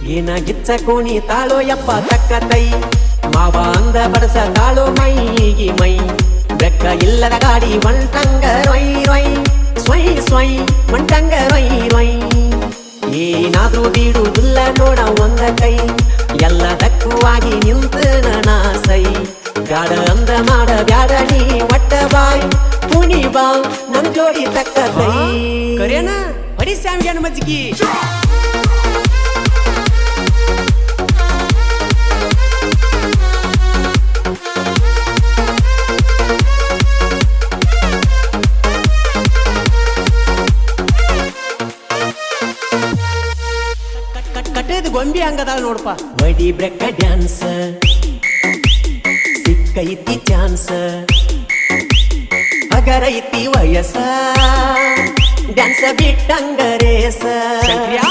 ಏನ ಗಿಚ್ಚ ಕೋಣಿ ತಾಳೋ ಯಪ್ಪ ತಕ್ಕ ತೈ ಮಾವ ಅಂದ ಬಡಸ ತಾಳೋ ಮೈಗಿ ಮೈ ಬೆಕ್ಕ ಇಲ್ಲದ ಗಾಡಿ ಒಂಟಂಗ ರೊಯ್ ರೊಯ್ ಸ್ವಯ್ ಸ್ವಯ್ ಒಂಟಂಗ ರೊಯ್ ರೊಯ್ ಏನಾದ್ರೂ ಬೀಡುವುದಿಲ್ಲ ನೋಡ ಒಂದ ಕೈ ಎಲ್ಲದಕ್ಕೂ ಆಗಿ ನಿಂತ ನಾಸೈ ಬ್ಯಾಡ ಅಂದ ಮಾಡ ಬ್ಯಾಡ ನೀ ಒಟ್ಟ ಬಾಯ್ ಪುಣಿ ಬಾ ನಮ್ ಜೋಡಿ ತಕ್ಕ ತೈ ಕರೇನ ಬಡಿ ಸ್ಯಾಮಿಗೆ ಮಜ್ಜಿಗೆ ಕಟ್ಟೇದು ಗೊಂಬಿ ಹಂಗದಾಳ ನೋಡಪ್ಪ ವಡಿ ಬ್ರೆಕ್ಕ ಡ್ಯಾನ್ಸ್ ಸಿಕ್ಕೈತಿ ಚಾನ್ಸ್ ಹಗರೈತಿ ವಯಸ್ಸ ಡ್ಯಾನ್ಸ್ ಬಿಟ್ಟಂಗ ರೇಸ ಶಂಕ್ರಿಯ